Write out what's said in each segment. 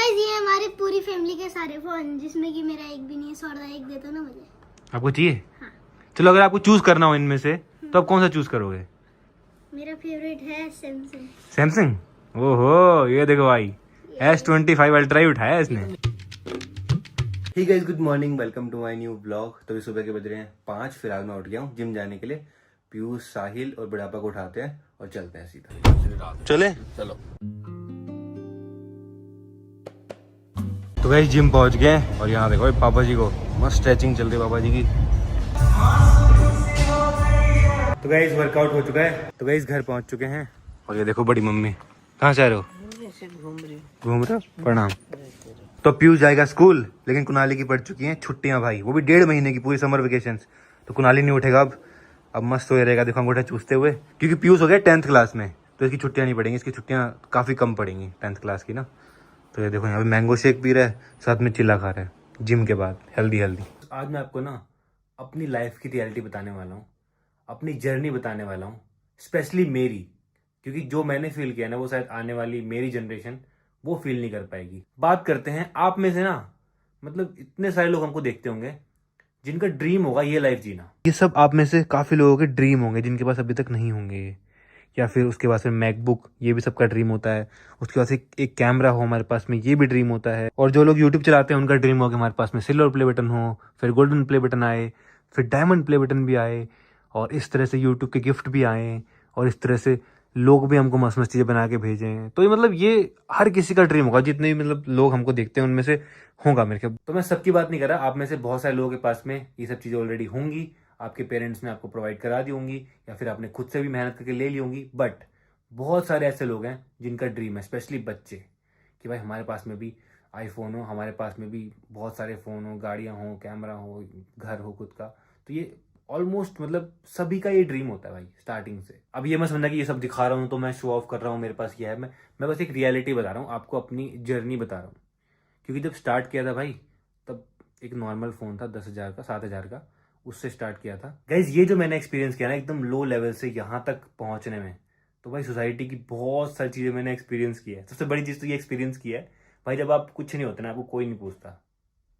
Guys ये हमारी पूरी फैमिली के सारे फोन जिसमें कि मेरा एक भी नहीं है। सौरदा एक देता ना मुझे। आपको चाहिए? हाँ। चलो अगर आपको चूज करना हो इनमें से तो आप कौन सा चूज करोगे? मेरा फेवरेट है सैमसंग। सैमसंग। ओहो, ये देखो भाई, S25 अल्ट्रा ही उठाया है इसने। Hey guys, good morning, welcome to my new blog. तो सुबह के बज रहे हैं 5। फिलहाल मैं उठ गया हूँ जिम जाने के लिए। पीयूष, साहिल और बुढ़ापा को उठाते हैं और चलते हैं सीधा। चले चलो। तो गाइस जिम पहुंच गए और यहाँ देखो पापा जी को मस्त स्ट्रेचिंग चल रही है पापा जी की। तो गाइस वर्कआउट हो चुका है। तो गाइस घर पहुंच चुके हैं और ये देखो बड़ी मम्मी। कहाँ जा रहे हो? घूम रहे हो? प्रणाम। तो पीयूष जाएगा स्कूल, लेकिन कुनाली की पड़ चुकी हैं छुट्टियां भाई, वो भी 1.5 महीने की, पूरी समर वेकेशंस। तो कुनाली नहीं उठेगा अब मस्त हो रहेगा, देखो अंगूठा चूसते हुए, क्योंकि पीयूष हो गया 10th क्लास में, तो इसकी छुट्टियां नहीं पड़ेंगी, इसकी छुट्टियां काफ़ी कम पड़ेंगी 10th क्लास की ना। तो ये देखो यहाँ पे मैंगो शेक पी रहा है, साथ में चिल्ला खा रहा है जिम के बाद, हेल्दी हेल्दी। आज मैं आपको ना अपनी लाइफ की रियलिटी बताने वाला हूँ, अपनी जर्नी बताने वाला हूँ, स्पेशली मेरी, क्योंकि जो मैंने फील किया ना वो शायद आने वाली मेरी जनरेशन वो फील नहीं कर पाएगी। बात करते हैं आप में से ना, मतलब इतने सारे लोग हमको देखते होंगे जिनका ड्रीम होगा ये लाइफ जीना। ये सब आप में से काफ़ी लोगों के ड्रीम होंगे जिनके पास अभी तक नहीं होंगे, या फिर उसके पास में मैकबुक, ये भी सबका ड्रीम होता है। उसके पास एक कैमरा हो हमारे पास में, ये भी ड्रीम होता है। और जो लोग यूट्यूब चलाते हैं उनका ड्रीम हो कि हमारे पास में सिल्वर प्ले बटन हो, फिर गोल्डन प्ले बटन आए, फिर डायमंड प्ले बटन भी आए, और इस तरह से यूट्यूब के गिफ्ट भी आए, और इस तरह से लोग भी हमको मस्त मस्त चीज़ें बना के भेजें। तो ये मतलब ये हर किसी का ड्रीम होगा, जितने भी मतलब लोग हमको देखते हैं उनमें से होगा मेरे ख्याल। तो मैं सबकी बात नहीं कर रहा, आप में से बहुत सारे लोगों के पास में ये सब चीज़ें ऑलरेडी होंगी, आपके पेरेंट्स ने आपको प्रोवाइड करा दी होंगी, या फिर आपने खुद से भी मेहनत करके ले ली होंगी। बट बहुत सारे ऐसे लोग हैं जिनका ड्रीम है, स्पेशली बच्चे, कि भाई हमारे पास में भी आईफोन हो, हमारे पास में भी बहुत सारे फ़ोन हो, गाड़ियाँ हो, कैमरा हो, घर हो खुद का। तो ये ऑलमोस्ट मतलब सभी का ये ड्रीम होता है भाई स्टार्टिंग से। अब ये मैं समझना कि ये सब दिखा रहा हूँ तो मैं शो ऑफ कर रहा हूँ, मेरे पास ये है। मैं बस एक रियलिटी बता रहा हूँ आपको, अपनी जर्नी बता रहा हूँ। क्योंकि जब स्टार्ट किया था भाई, तब एक नॉर्मल फ़ोन था 10,000 का, 7,000 का, उससे स्टार्ट किया था। गाइज ये जो मैंने एक्सपीरियंस किया ना एकदम लो लेवल से यहाँ तक पहुँचने में, तो भाई सोसाइटी की बहुत सारी चीज़ें मैंने एक्सपीरियंस किया है। सबसे बड़ी चीज़ तो ये एक्सपीरियंस किया है भाई, जब आप कुछ नहीं होते ना, आपको कोई नहीं पूछता,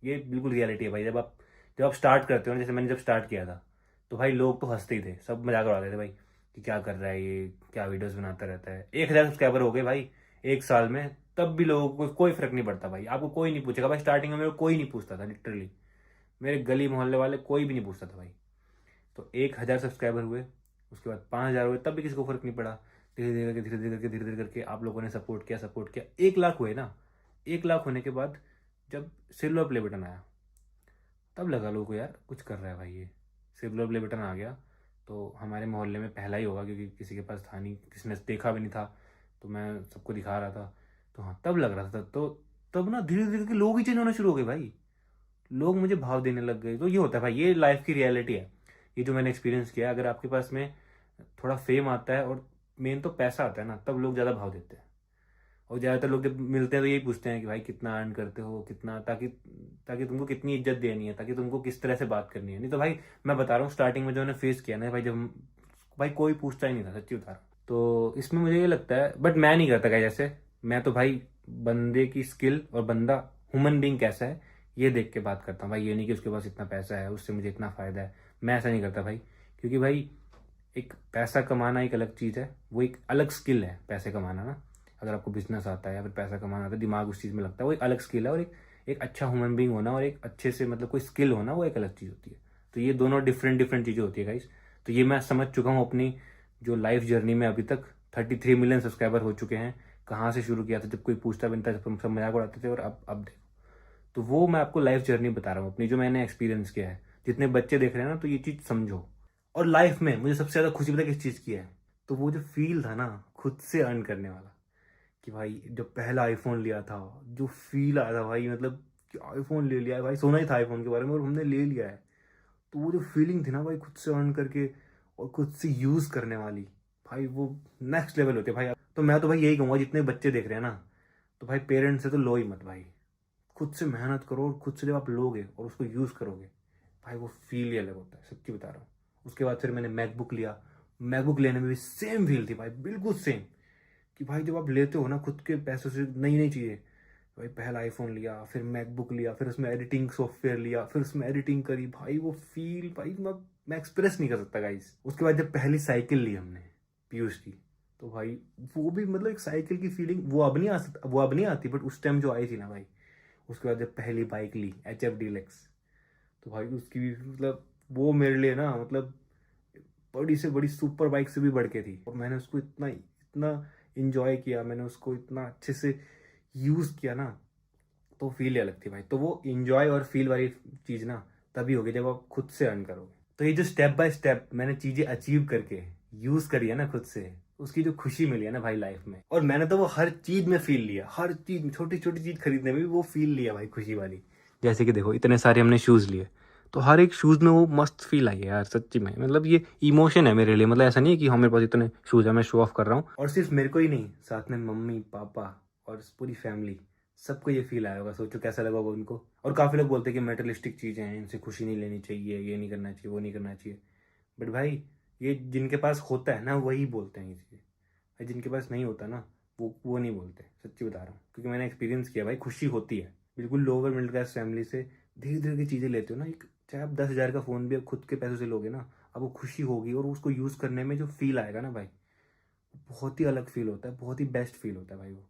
ये बिल्कुल रियलिटी है भाई। जब आप स्टार्ट करते हो ना, जैसे मैंने जब स्टार्ट किया था, तो भाई लोग तो हंसते ही थे, सब मजाक उड़ाते थे भाई कि क्या कर रहा है ये, क्या वीडियोस बनाता रहता है। 1,000 सब्सक्राइबर हो गए भाई 1 साल में, तब भी लोगों को कोई फर्क नहीं पड़ता भाई, आपको कोई नहीं पूछेगा भाई। स्टार्टिंग में मेरे को कोई नहीं पूछता था, लिटरली मेरे गली मोहल्ले वाले कोई भी नहीं पूछता था भाई। तो 1,000 सब्सक्राइबर हुए, उसके बाद 5,000 हुए, तब भी किसी को फर्क नहीं पड़ा। धीरे धीरे करके आप लोगों ने सपोर्ट किया 1 लाख हुए ना। 1 लाख होने के बाद जब सिल्वर प्ले बटन आया, तब लगा लोगों को यार कुछ कर रहा है भाई, ये सिल्वर प्ले बटन आ गया तो हमारे मोहल्ले में पहला ही होगा, क्योंकि किसी के पास था नहीं, किसी ने देखा भी नहीं था, तो मैं सबको दिखा रहा था। तो हाँ, तब लग रहा था। तो तब ना धीरे धीरे करके लोग ही चेंज होना शुरू हो गए भाई, लोग मुझे भाव देने लग गए। तो ये होता है भाई, ये लाइफ की रियलिटी है, ये जो मैंने एक्सपीरियंस किया। अगर आपके पास में थोड़ा फेम आता है और मेन तो पैसा आता है ना, तब लोग ज़्यादा भाव देते हैं। और ज़्यादातर लोग जब मिलते हैं तो यही पूछते हैं कि भाई कितना अर्न करते हो, कितना, ताकि ताकि तुमको कितनी इज्जत देनी है, ताकि तुमको किस तरह से बात करनी है। नहीं तो भाई मैं बता रहा हूँ, स्टार्टिंग में जो मैंने फेस किया ना भाई, जब भाई कोई पूछता ही नहीं था, सच्ची बता रहा हूँ। तो इसमें मुझे ये लगता है, बट मैं नहीं करता, क्या जैसे मैं तो भाई बंदे की स्किल और बंदा ह्यूमन बीइंग कैसा है ये देख के बात करता हूँ भाई। ये नहीं कि उसके पास इतना पैसा है, उससे मुझे इतना फ़ायदा है, मैं ऐसा नहीं करता भाई। क्योंकि भाई एक पैसा कमाना एक अलग चीज़ है, वो एक अलग स्किल है पैसे कमाना ना। अगर आपको बिजनेस आता है या फिर पैसा कमाना आता है, दिमाग उस चीज़ में लगता है, वो एक अलग स्किल है। और एक अच्छा ह्यूमन बीइंग होना और एक अच्छे से मतलब कोई स्किल होना, वो एक अलग चीज़ होती है। तो ये दोनों डिफरेंट डिफरेंट चीज़ें होती है गाइस। तो ये मैं समझ चुका हूँ अपनी जो लाइफ जर्नी में। अभी तक 33 मिलियन सब्सक्राइबर हो चुके हैं। कहाँ से शुरू किया था, जब कोई पूछता भी नहीं था, सब मजाक उड़ाते थे, और अब देखो। तो वो मैं आपको लाइफ जर्नी बता रहा हूँ अपनी, जो मैंने एक्सपीरियंस किया है। जितने बच्चे देख रहे हैं ना, तो ये चीज़ समझो। और लाइफ में मुझे सबसे ज़्यादा खुशी पता है किस चीज़ की है? तो वो जो फील था ना खुद से अर्न करने वाला, कि भाई जब पहला आईफोन लिया था, जो फील आया था भाई, मतलब कि आईफोन ले लिया है भाई, सोना ही था आईफोन के बारे में और हमने ले लिया है। तो वो जो फीलिंग थी ना भाई, खुद से अर्न करके और खुद से यूज़ करने वाली, भाई वो नेक्स्ट लेवल होती है भाई। तो मैं तो भाई यही कहूँगा, जितने बच्चे देख रहे हैं ना, तो भाई पेरेंट्स से तो लो ही मत भाई, खुद से मेहनत करो, और खुद से जब आप लोगे और उसको यूज़ करोगे भाई, वो फील ही अलग होता है, सच्ची बता रहा हूँ। उसके बाद फिर मैंने मैकबुक लिया। मैकबुक लेने में भी सेम फील थी भाई, बिल्कुल सेम। कि भाई जब आप लेते हो ना खुद के पैसों से नई नई चीज़ें, भाई पहला आईफोन लिया, फिर मैकबुक लिया, फिर उसमें एडिटिंग सॉफ्टवेयर लिया, फिर उसमें एडिटिंग करी। भाई वो फील भाई मैं एक्सप्रेस नहीं कर सकता गाइस। उसके बाद जब पहली साइकिल ली हमने पीयूष की, तो भाई वो भी मतलब एक साइकिल की फीलिंग वो अब नहीं आती, बट उस टाइम जो आई थी ना भाई। उसके बाद जब पहली बाइक ली HF डीलक्स, तो भाई उसकी भी मतलब वो मेरे लिए ना मतलब बड़ी से बड़ी सुपर बाइक से भी बढ़ के थी। और मैंने उसको इतना इतना इंजॉय किया, मैंने उसको इतना अच्छे से यूज़ किया ना, तो फील ही अलग थी भाई। तो वो इंजॉय और फील वाली चीज़ ना तभी होगी जब आप खुद से अर्न करोगे। तो ये जो स्टेप बाय स्टेप मैंने चीज़ें अचीव करके यूज़ करी है ना खुद से, उसकी जो खुशी मिली है ना भाई लाइफ में, और मैंने तो वो हर चीज़ में फील लिया, हर चीज़ छोटी छोटी चीज़ खरीदने में भी वो फील लिया भाई, खुशी वाली। जैसे कि देखो इतने सारे हमने शूज़ लिए, तो हर एक शूज़ में वो मस्त फील आई है यार सच्ची में। मतलब ये इमोशन है मेरे लिए। मतलब ऐसा नहीं है कि हाँ मेरे पास इतने शूज़ है मैं शो ऑफ कर रहा हूँ। और सिर्फ मेरे को ही नहीं, साथ में मम्मी पापा और पूरी फैमिली, सबको ये फील आया होगा। सोचो कैसा लगा होगा उनको। और काफ़ी लोग बोलते हैं कि मेटलिस्टिक चीज़ें हैं, इनसे खुशी नहीं लेनी चाहिए, ये नहीं करना चाहिए, वो नहीं करना चाहिए। बट भाई ये जिनके पास होता है ना वही बोलते हैं ये चीज़ें, जिनके पास नहीं होता ना वो नहीं बोलते। सच्ची बता रहा हूँ, क्योंकि मैंने एक्सपीरियंस किया भाई। खुशी होती है बिल्कुल। लोअर मिडिल क्लास फैमिली से धीरे धीरे की चीज़ें लेते हो ना, एक चाहे आप 10,000 का फ़ोन भी आप खुद के पैसों से लोगे ना, अब वो खुशी होगी। और उसको यूज़ करने में जो फील आएगा ना भाई, बहुत ही अलग फील होता है, बहुत ही बेस्ट फील होता है भाई वो।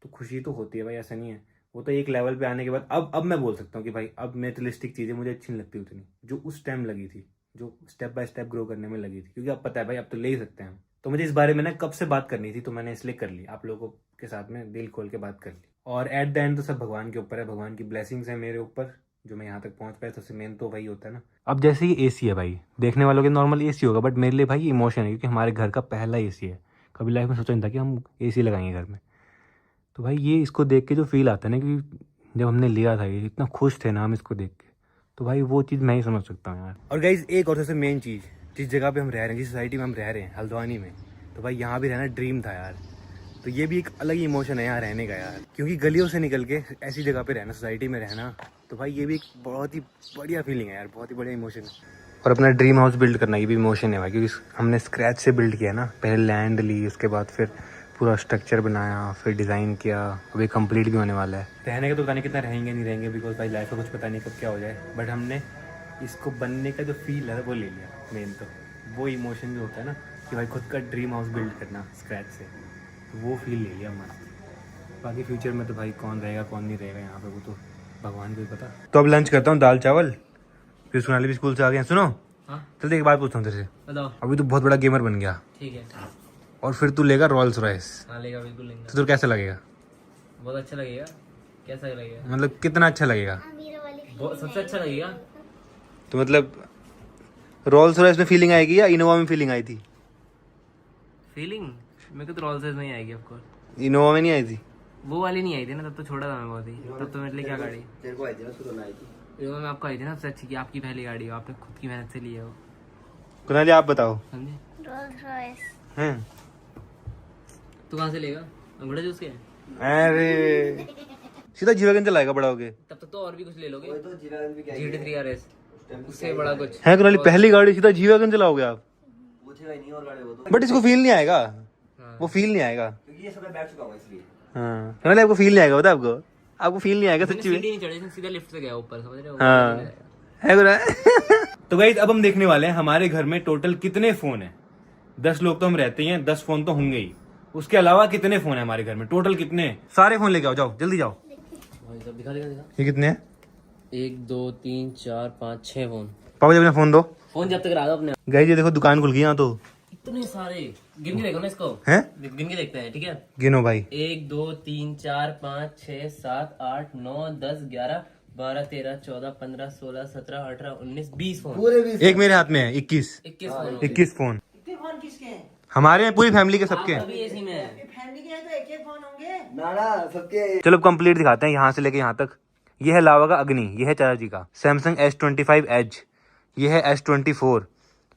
तो खुशी तो होती है भाई, ऐसा नहीं है। वो तो एक लेवल पे आने के बाद अब मैं बोल सकता हूँ कि भाई अब मेटलिस्टिक चीज़ें मुझे अच्छी नहीं लगती उतनी, जो उस टाइम लगी थी, जो स्टेप बाय स्टेप ग्रो करने में लगी थी। क्योंकि अब पता है भाई अब तो ले ही सकते हैं हम। तो मुझे इस बारे में ना कब से बात करनी थी, तो मैंने इसलिए कर ली, आप लोगों के साथ में दिल खोल के बात कर ली। और एट द एंड तो सब भगवान के ऊपर है, भगवान की ब्लेसिंग्स है मेरे ऊपर, जो मैं यहाँ तक पहुँच पाया। सबसे मेन तो वही होता है ना। अब जैसे ये AC है भाई, देखने वालों के नॉर्मल AC होगा, बट मेरे लिए भाई इमोशन है, क्योंकि हमारे घर का पहला AC है। कभी लाइफ में सोचा नहीं था कि हम AC लगाएंगे घर में। तो भाई ये इसको देख के जो फील आता है ना, कि जब हमने लिया था ये इतना खुश थे ना हम इसको देख के, तो भाई वो चीज़ मैं ही समझ सकता हूँ यार। और गाइज एक और सबसे मेन चीज़, जिस जगह पे हम रह रहे हैं, जिस सोसाइटी में हम रह रहे हैं हल्द्वानी में, तो भाई यहाँ भी रहना ड्रीम था यार। तो ये भी एक अलग ही इमोशन है यहाँ रहने का यार, क्योंकि गलियों से निकल के ऐसी जगह पे रहना, सोसाइटी में रहना, तो भाई ये भी एक बहुत ही बढ़िया फीलिंग है यार, बहुत ही बढ़िया इमोशन है। और अपना ड्रीम हाउस बिल्ड करना ये भी इमोशन है भाई, क्योंकि हमने स्क्रैच से बिल्ड किया ना। पहले लैंड ली, उसके बाद फिर पूरा स्ट्रक्चर बनाया, फिर डिज़ाइन किया, अभी कंप्लीट भी होने वाला है। रहने का तो पता नहीं कितना रहेंगे नहीं रहेंगे, बिकॉज भाई लाइफ का कुछ पता नहीं कब क्या हो जाए। बट हमने इसको बनने का जो फील है वो ले लिया। मेन तो वो इमोशन जो होता है ना, कि भाई खुद का ड्रीम हाउस बिल्ड करना स्क्रैच से, तो वो फील ले लिया मस्त। बाकी फ्यूचर में तो भाई कौन रहेगा कौन नहीं रहेगा यहाँ पे, वो तो भगवान को ही पता। तो अब लंच करता हूँ, दाल चावल, फिर सोनाली भी स्कूल से आ गए। सुनो चल एक बात पूछता हूँ तेरे से, बताओ। अभी तो बहुत बड़ा गेमर बन गया, ठीक है। और फिर तू लेगा रॉल्स रॉयस, हाँ लेगा, बिल्कुल लेंगे। तो तुझे कैसा लगेगा? बहुत अच्छा लगेगा। कैसा लगेगा? मतलब कितना अच्छा लगेगा? अमीरों वाली बहुत सबसे अच्छा लगेगा। तो मतलब रॉल्स रॉयस में फीलिंग आएगी या इनोवा में फीलिंग आई थी? फीलिंग मेरे को तो रोल्स रॉयस में ही आएगी ऑफकोर्स। इनोवा में नहीं आई थी? वो वाली नहीं आई थी ना, तब तो छोटा था मैं बहुत ही। तब तो मेरे लिए क्या गाड़ी तेरे को आई थी ना, शुरू में आई थी। इनोवा में आपको आई थी ना सबसे अच्छी, की आपकी पहली गाड़ी हो, आपने खुद की मेहनत से ली है वो। कुनाली आप बताओ। समझे? Rolls Royce. हैं? तू कहाँ से लेगा? अंगूठा जूस के? अरे सीधा जीवागंज चलाएगा बड़ा हो गए। तब तक तो और भी कुछ ले लोगे। वही तो जीरागंज भी क्या GT3 RS, उससे बड़ा कुछ है कुनाली, पहली गाड़ी सीधा जीवागंज चलाओगे आप? पूछेगा ही नहीं और गाड़ी, वो तो बट इसको फील नहीं आएगा, वो फील नहीं आएगा। क्योंकि ये सब मैं बैठ चुका हूँ इसलिए। हाँ कुनाली आपको फील नहीं आएगा, बता आपको फील नहीं आएगा सच्ची में। सीढ़ी नहीं चढ़े, सीधा लिफ्ट से गया ऊपर, समझ रहे हो? हाँ है कुनाली। तो गाइस अब हम देखने वाले हैं हमारे घर में टोटल कितने फोन हैं। 10 लोग तो हम रहते ही हैं, 10 फोन तो होंगे ही। उसके अलावा कितने फोन है हमारे घर में टोटल, कितने? सारे फोन लेके आओ, जाओ जल्दी जाओ। दिखा दिखा दिखा। ये कितने हैं? 1 2 3 4 5 6 फोन। पापा जी अपना फोन दो। फोन जब तक रहा दो अपने। गाइस ये देखो दुकान खुल गई यहाँ तो। इतने सारे गिन के देखो ना इसको। हैं? गिन के देखते हैं, ठीक है? गिनो भाई। 1 2 3 4 5 6 7 8 9 10 11 12 13 14 15 16 17 18 19 20 फोन। पूरे भी एक मेरे हाथ में है 21 21 फोन। 21 फोन फोन किसके हैं? हमारे हैं, पूरी फैमिली के सबके हैं। अभी एसी में है। फैमिली के हैं तो एक फोन होंगे। ना सबके। चलो कंप्लीट दिखाते हैं यहाँ से लेके यहाँ तक। ये है लावा का अग्नि, ये है चाचा जी का सैमसंग S25 एज, ये है S24,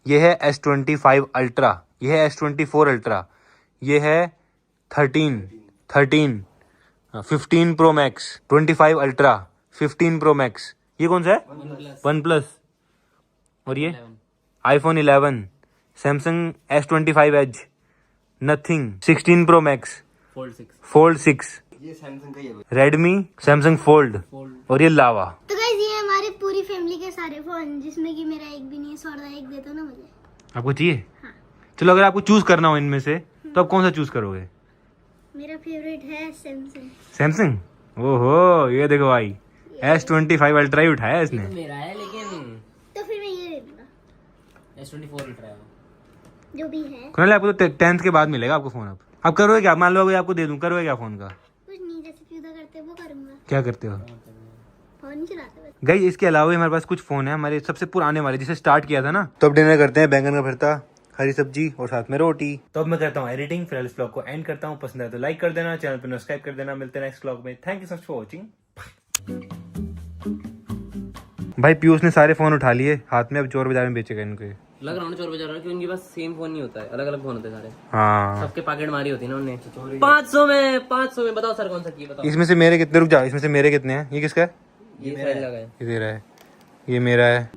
ये है S25 अल्ट्रा, ये है S24 अल्ट्रा, ये है 13 15 Pro Max, 25 Ultra, 15 Pro Max. ये कौन सा है? OnePlus। और ये iPhone 11, Samsung S25 Edge, Nothing, 16 Pro Max, Fold 6। Fold 6, ये सैमसंग का ही है भाई। रेडमी, सैमसंग फोल्ड और ये लावा। तो गाइस ये हमारी पूरी फैमिली के सारे फोन जिसमें कि मेरा एक भी नहीं है। सौरदा एक दे दो ना मुझे। आपको चाहिए? हाँ। चलो अगर आपको चूज करना हो इनमें से तो आप कौन सा चूज करोगे? मेरा फेवरेट है सैमसंग। सैमसंग? ओहो, ये देखो भाई, S25 अल्ट्रा ही उठाया इसने। मेरा है लेकिन तो फिर मैं ये ले लूंगा S24 अल्ट्रा है। जो भी है। कुनाल आपको तो 10th के बाद मिलेगा आपको फोन। अब करोगे क्या? मान लो अगर आपको दे दूं, करोगे क्या फोन का? कुछ नहीं, जैसे फ्यूदा करते वो करूंगा। क्या करते हो? फोन नहीं चलाते बस। गाइस इसके अलावा भी हमारे पास कुछ फोन है हमारे सबसे पुराने वाले जिसे स्टार्ट किया था ना। तो अब डिनर करते हैं, बैंगन का भरता, हरी सब्जी और साथ में रोटी। तो अब मैं करता हूँ एडिटिंग, फिर इस ब्लॉग को एंड करता हूँ। पसंद आए तो लाइक कर देना, चैनल पर सब्सक्राइब कर देना। मिलते हैं नेक्स्ट ब्लॉग में। Thank you so much for watching. भाई पीयूष ने सारे फोन उठा लिए हाथ में, अब चोर बाजार में बेचेगा इनके। लग रहा है चोर बाजार में कि उनके पास सेम फोन नहीं होता है, अलग अलग फोन होते हैं सारे। हाँ, सबके पैकेट मारी होती है ना उन्होंने। 500 में बताओ सर कौन सा की बताओ। इसमें से मेरे कितने, रुक जा, इसमें से मेरे कितने हैं? ये किसका है? ये साइड लगा है। ये तेरा है, ये मेरा है।